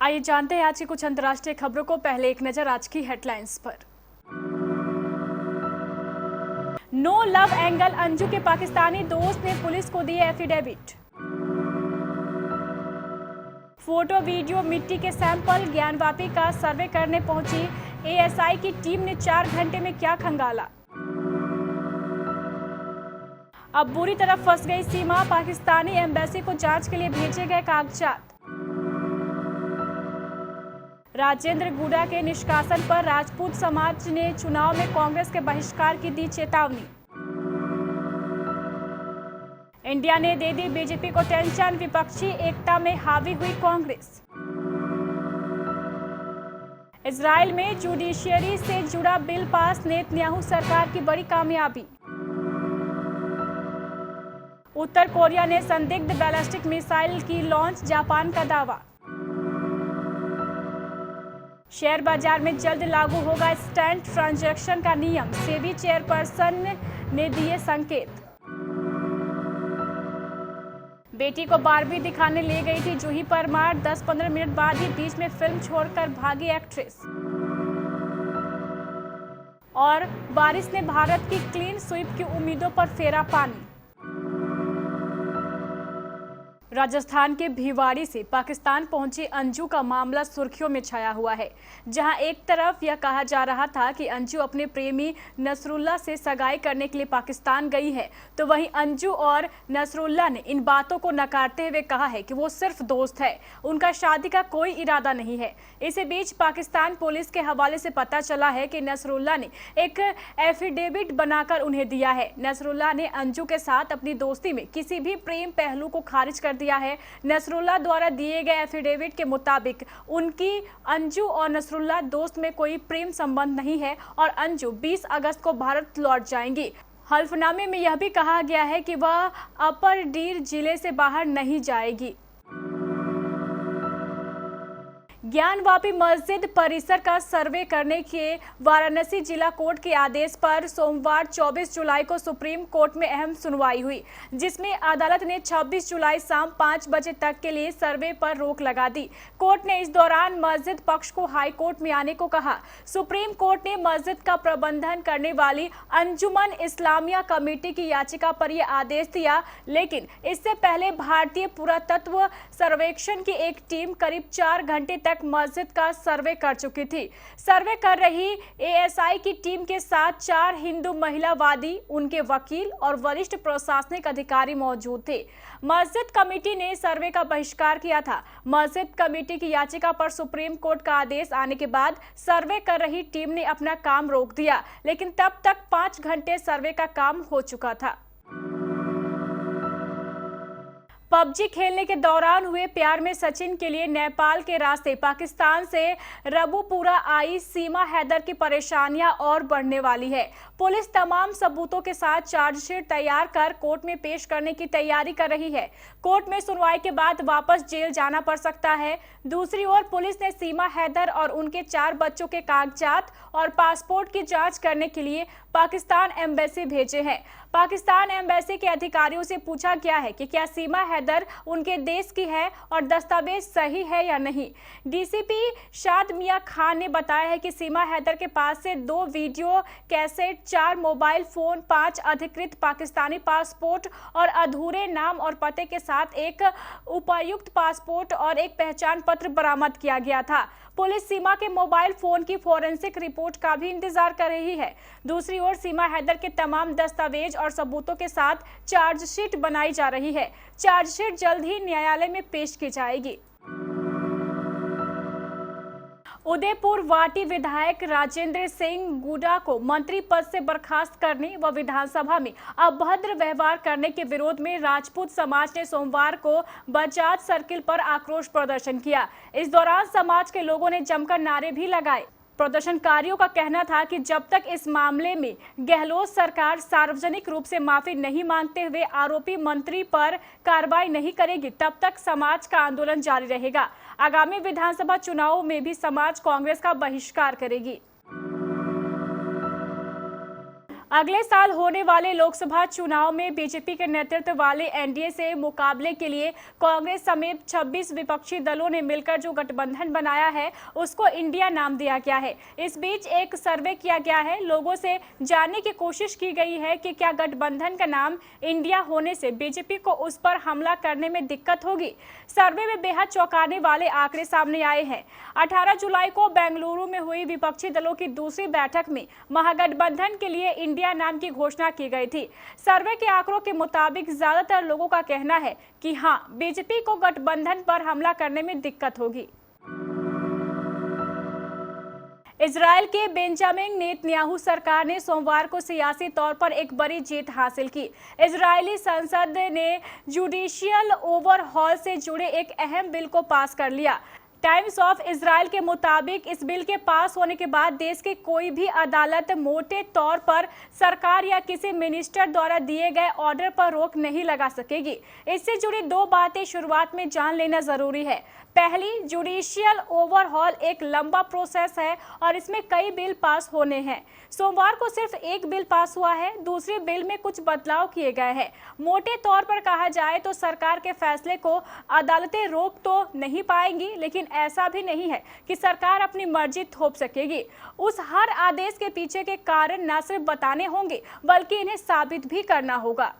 आइए जानते हैं आज की कुछ अंतर्राष्ट्रीय खबरों को। पहले एक नजर आज की हेडलाइंस पर। नो लव एंगल, अंजू के पाकिस्तानी दोस्त ने पुलिस को दिए एफिडेविट। फोटो वीडियो मिट्टी के सैंपल, ज्ञानवापी का सर्वे करने पहुंची एएसआई की टीम ने 4 घंटे में क्या खंगाला। अब बुरी तरह फंस गई सीमा, पाकिस्तानी एम्बेसी को जांच के लिए भेजे गए कागजात। राजेंद्र गुडा के निष्कासन पर राजपूत समाज ने चुनाव में कांग्रेस के बहिष्कार की दी चेतावनी। इंडिया ने दे दी बीजेपी को टेंशन, विपक्षी एकता में हावी हुई कांग्रेस। इजराइल में जुडिशियरी से जुड़ा बिल पास, नेतन्याहू सरकार की बड़ी कामयाबी। उत्तर कोरिया ने संदिग्ध बैलिस्टिक मिसाइल की लॉन्च, जापान का दावा। शेयर बाजार में जल्द लागू होगा इंस्टेंट ट्रांजैक्शन का नियम, सेबी चेयरपर्सन ने दिए संकेत। बेटी को बारबी दिखाने ले गई थी जूही परमार, 10-15 मिनट बाद ही बीच में फिल्म छोड़कर भागी एक्ट्रेस। और बारिश ने भारत की क्लीन स्वीप की उम्मीदों पर फेरा पानी। राजस्थान के भिवाड़ी से पाकिस्तान पहुंची अंजू का मामला सुर्खियों में छाया हुआ है। जहां एक तरफ यह कहा जा रहा था कि अंजू अपने प्रेमी नसरुल्ला से सगाई करने के लिए पाकिस्तान गई है, तो वहीं अंजू और नसरुल्ला ने इन बातों को नकारते हुए कहा है कि वो सिर्फ दोस्त है, उनका शादी का कोई इरादा नहीं है। इसी बीच पाकिस्तान पुलिस के हवाले से पता चला है कि नसरुल्ला ने एक एफिडेविट बनाकर उन्हें दिया है। नसरुल्ला ने अंजू के साथ अपनी दोस्ती में किसी भी प्रेम पहलू को खारिज कर दिया है। नसरुल्ला द्वारा दिए गए एफिडेविट के मुताबिक उनकी अंजू और नसरुल्ला दोस्त में कोई प्रेम संबंध नहीं है और अंजू 20 अगस्त को भारत लौट जाएंगी। हल्फनामे में यह भी कहा गया है कि वह अपर डीर जिले से बाहर नहीं जाएगी। ज्ञानवापी मस्जिद परिसर का सर्वे करने के वाराणसी जिला कोर्ट के आदेश पर सोमवार 24 जुलाई को सुप्रीम कोर्ट में अहम सुनवाई हुई, जिसमें अदालत ने 26 जुलाई शाम 5 बजे तक के लिए सर्वे पर रोक लगा दी। कोर्ट ने इस दौरान मस्जिद पक्ष को हाई कोर्ट में आने को कहा। सुप्रीम कोर्ट ने मस्जिद का प्रबंधन करने वाली अंजुमन इस्लामिया कमेटी की याचिका पर यह आदेश दिया, लेकिन इससे पहले भारतीय पुरातत्व सर्वेक्षण की एक टीम करीब 4 घंटे तक मस्जिद का सर्वे कर चुकी थी। सर्वे कर रही एएसआई की टीम के साथ 4 हिंदू महिलावादी, उनके वकील और वरिष्ठ प्रशासनिक अधिकारी मौजूद थे। मस्जिद कमेटी ने सर्वे का बहिष्कार किया था। मस्जिद कमेटी की याचिका पर सुप्रीम कोर्ट का आदेश आने के बाद सर्वे कर रही टीम ने अपना काम रोक दिया, लेकिन तब तक 5 घंटे सर्वे का काम हो चुका था। पबजी खेलने के दौरान हुए प्यार में सचिन के लिए नेपाल के रास्ते पाकिस्तान से रबुपुरा आई सीमा हैदर की परेशानियां और बढ़ने वाली है। पुलिस तमाम सबूतों के साथ चार्जशीट तैयार कर कोर्ट में पेश करने की तैयारी कर रही है। कोर्ट में सुनवाई के बाद वापस जेल जाना पड़ सकता है। दूसरी ओर पुलिस ने सीमा हैदर और उनके 4 बच्चों के कागजात और पासपोर्ट की जांच करने के लिए पाकिस्तान एम्बेसी भेजे हैं। पाकिस्तान एम्बेसी के अधिकारियों से पूछा गया है कि क्या सीमा हैदर उनके देश की है और दस्तावेज सही है या नहीं। डीसीपी शाद मियां खान ने बताया है कि सीमा हैदर के पास से 2 वीडियो कैसेट, 4 मोबाइल फोन, 5 अधिकृत पाकिस्तानी पासपोर्ट और अधूरे नाम और पते के साथ एक उपायुक्त पासपोर्ट और एक पहचान पत्र बरामद किया गया था। पुलिस सीमा के मोबाइल फोन की फोरेंसिक रिपोर्ट का भी इंतजार कर रही है। दूसरी ओर सीमा हैदर के तमाम दस्तावेज और सबूतों के साथ चार्जशीट बनाई जा रही है। चार्जशीट जल्द ही न्यायालय में पेश की जाएगी। उदयपुर वाटी विधायक राजेंद्र सिंह गुडा को मंत्री पद से बर्खास्त करने व विधानसभा में अभद्र व्यवहार करने के विरोध में राजपूत समाज ने सोमवार को बजाज सर्किल पर आक्रोश प्रदर्शन किया। इस दौरान समाज के लोगों ने जमकर नारे भी लगाए। प्रदर्शनकारियों का कहना था कि जब तक इस मामले में गहलोत सरकार सार्वजनिक रूप से माफी नहीं मांगते हुए आरोपी मंत्री पर कार्रवाई नहीं करेगी, तब तक समाज का आंदोलन जारी रहेगा। आगामी विधानसभा चुनावों में भी समाज कांग्रेस का बहिष्कार करेगी। अगले साल होने वाले लोकसभा चुनाव में बीजेपी के नेतृत्व वाले एनडीए से मुकाबले के लिए कांग्रेस समेत 26 विपक्षी दलों ने मिलकर जो गठबंधन बनाया है उसको इंडिया नाम दिया गया है। इस बीच एक सर्वे किया गया है, लोगों से जानने की कोशिश की गई है कि क्या गठबंधन का नाम इंडिया होने से बीजेपी को उस पर हमला करने में दिक्कत होगी। सर्वे में बेहद चौंकाने वाले आंकड़े सामने आए हैं। 18 जुलाई को बेंगलुरु में हुई विपक्षी दलों की दूसरी बैठक में महागठबंधन के लिए इंडिया नाम की घोषणा की गई थी। सर्वे के आंकड़ों के मुताबिक ज्यादातर लोगों का कहना है कि हां, बीजेपी को गठबंधन पर हमला करने में दिक्कत होगी। इजराइल के बेंजामिन नेतन्याहू सरकार ने सोमवार को सियासी तौर पर एक बड़ी जीत हासिल की। इजरायली संसद ने जुडिशियल ओवरहॉल से जुड़े एक अहम बिल को पास कर लिया। टाइम्स ऑफ इजराइल के मुताबिक इस बिल के पास होने के बाद देश की कोई भी अदालत मोटे तौर पर सरकार या किसी मिनिस्टर द्वारा दिए गए ऑर्डर पर रोक नहीं लगा सकेगी। इससे जुड़ी दो बातें शुरुआत में जान लेना जरूरी है। पहली, जुडिशियल ओवरहॉल एक लंबा प्रोसेस है और इसमें कई बिल पास होने हैं। सोमवार को सिर्फ एक बिल पास हुआ है। दूसरे बिल में कुछ बदलाव किए गए हैं। मोटे तौर पर कहा जाए तो सरकार के फैसले को अदालतें रोक तो नहीं पाएंगी, लेकिन ऐसा भी नहीं है कि सरकार अपनी मर्जी थोप सकेगी। उस हर आदेश के पीछे के कारण न सिर्फ बताने होंगे बल्कि इन्हें साबित भी करना होगा।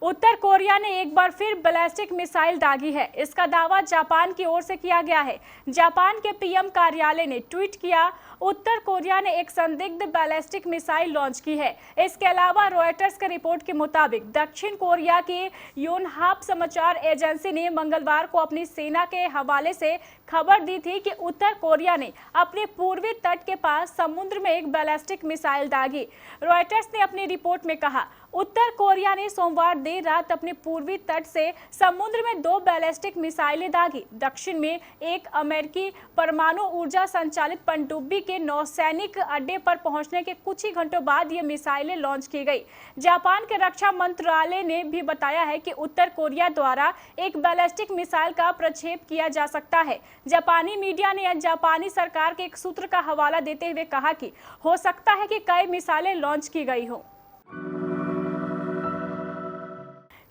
उत्तर कोरिया ने एक बार फिर बैलिस्टिक मिसाइल दागी है। इसका दावा जापान की ओर से किया गया है। जापान के पीएम कार्यालय ने ट्वीट किया, उत्तर कोरिया ने एक संदिग्ध बैलिस्टिक मिसाइल लॉन्च की है। इसके अलावा रॉयटर्स के रिपोर्ट के मुताबिक दक्षिण कोरिया की योनहाप समाचार एजेंसी ने मंगलवार को अपनी सेना के हवाले से खबर दी थी कि उत्तर कोरिया ने अपने पूर्वी तट के पास समुद्र में एक बैलिस्टिक मिसाइल दागी। रॉयटर्स ने अपनी रिपोर्ट में कहा, उत्तर कोरिया ने सोमवार देर रात अपने पूर्वी तट से समुद्र में 2 बैलिस्टिक मिसाइलें दागी। दक्षिण में एक अमेरिकी परमाणु ऊर्जा संचालित पनडुब्बी के नौसैनिक अड्डे पर पहुंचने के कुछ ही घंटों बाद ये मिसाइलें लॉन्च की गई। जापान के रक्षा मंत्रालय ने भी बताया है कि उत्तर कोरिया द्वारा एक बैलिस्टिक मिसाइल का प्रक्षेप किया जा सकता है। जापानी मीडिया ने जापानी सरकार के एक सूत्र का हवाला देते हुए कहा कि हो सकता है कि कई मिसाइलें लॉन्च की गई हों।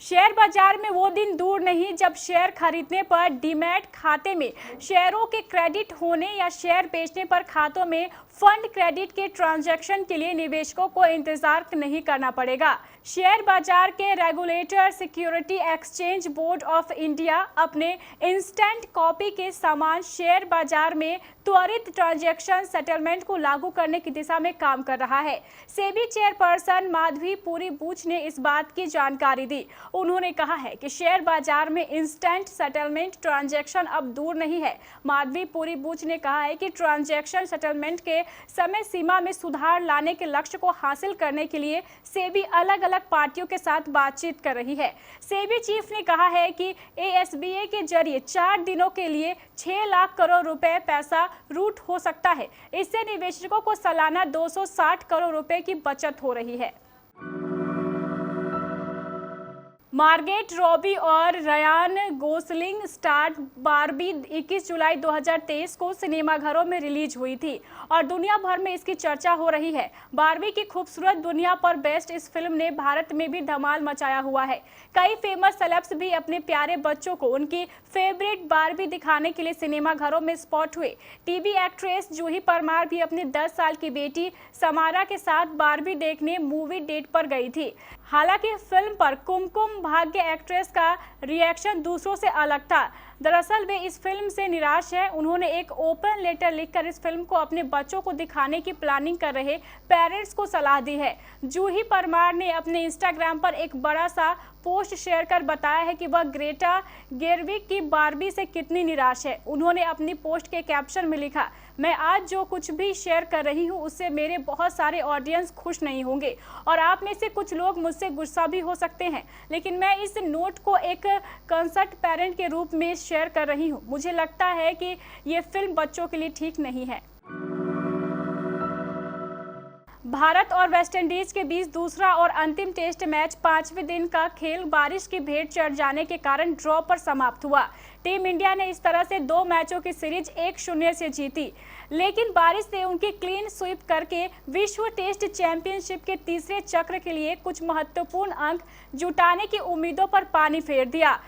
शेयर बाजार में वो दिन दूर नहीं जब शेयर खरीदने पर डीमैट खाते में शेयरों के क्रेडिट होने या शेयर बेचने पर खातों में फंड क्रेडिट के ट्रांजैक्शन के लिए निवेशकों को इंतजार नहीं करना पड़ेगा। शेयर बाजार के regulator security exchange board of India अपने इंस्टेंट कॉपी के समान शेयर बाजार में त्वरित ट्रांजैक्शन सेटलमेंट को लागू करने की दिशा में काम कर रहा है। सेबी चेयरपर्सन माधवी पुरी बूच ने इस बात की जानकारी दी। उन्होंने कहा है कि शेयर बाजार में इंस्टेंट सेटलमेंट ट्रांजैक्शन अब दूर नहीं है। माधवी पुरी बूच ने कहा है कि ट्रांजैक्शन सेटलमेंट के समय सीमा में सुधार लाने के लक्ष्य को हासिल करने के लिए सेबी अलग अलग पार्टियों के साथ बातचीत कर रही है। सेबी चीफ ने कहा है कि एएसबीए के जरिए 4 दिनों के लिए 6 लाख करोड़ रुपए पैसा रूट हो सकता है। इससे निवेशकों को सालाना 260 करोड़ रुपए की बचत हो रही है। मार्गेट रॉबी और रयान गोसलिंग स्टार बारबी 21 जुलाई 2023 को सिनेमाघरों में रिलीज हुई थी और दुनिया भर में इसकी चर्चा हो रही है। बारबी की खूबसूरत दुनिया पर बेस्ड इस फिल्म ने भारत में भी धमाल मचाया हुआ है। कई फेमस सेलेब्स भी अपने प्यारे बच्चों को उनकी फेवरेट बारबी दिखाने के लिए सिनेमाघरों में स्पॉट हुए। टीवी एक्ट्रेस जूही परमार भी अपनी 10 साल की बेटी समारा के साथ बारबी देखने मूवी डेट पर गई थी। हालांकि फिल्म पर कुमकुम भाग्य एक्ट्रेस का रिएक्शन दूसरों से अलग था। दरअसल वे इस फिल्म से निराश हैं। उन्होंने एक ओपन लेटर लिखकर इस फिल्म को अपने बच्चों को दिखाने की प्लानिंग कर रहे पेरेंट्स को सलाह दी है। जूही परमार ने अपने इंस्टाग्राम पर एक बड़ा सा पोस्ट शेयर कर बताया है कि वह ग्रेटा गेरविक की बारबी से कितनी निराश है। उन्होंने अपनी पोस्ट के कैप्शन में लिखा, मैं आज जो कुछ भी शेयर कर रही हूँ उससे मेरे बहुत सारे ऑडियंस खुश नहीं होंगे और आप में से कुछ लोग मुझसे गुस्सा भी हो सकते हैं, लेकिन मैं इस नोट को एक कंसर्ट पेरेंट के रूप में शेयर कर रही हूँ। मुझे लगता है कि ये फिल्म बच्चों के लिए ठीक नहीं है। भारत और वेस्टइंडीज के बीच दूसरा और अंतिम टेस्ट मैच 5वें दिन का खेल बारिश की भेंट चढ़ जाने के कारण ड्रॉ पर समाप्त हुआ। टीम इंडिया ने इस तरह से 2 मैचों की सीरीज 1-0 से जीती, लेकिन बारिश ने उनकी क्लीन स्वीप करके विश्व टेस्ट चैंपियनशिप के तीसरे चक्र के लिए कुछ महत्वपूर्ण अंक जुटाने की उम्मीदों पर पानी फेर दिया।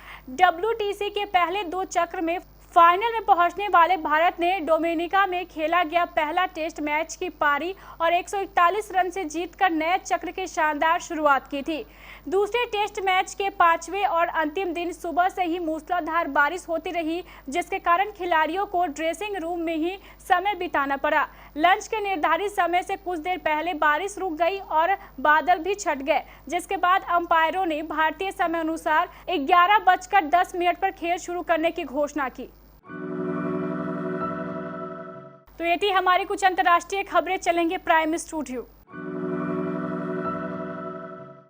WTC के पहले 2 चक्र में फाइनल में पहुंचने वाले भारत ने डोमिनिका में खेला गया पहला टेस्ट मैच की पारी और 141 रन से जीतकर नए चक्र की शानदार शुरुआत की थी। दूसरे टेस्ट मैच के 5वें और अंतिम दिन सुबह से ही मूसलाधार बारिश होती रही, जिसके कारण खिलाड़ियों को ड्रेसिंग रूम में ही समय बिताना पड़ा। लंच के निर्धारित समय से कुछ देर पहले बारिश रुक गई और बादल भी छट गए, जिसके बाद अंपायरों ने भारतीय समय अनुसार 11:10 पर खेल शुरू करने की घोषणा की। तो ये थी हमारी कुछ अंतर्राष्ट्रीय खबरें। चलेंगे प्राइम स्टूडियो।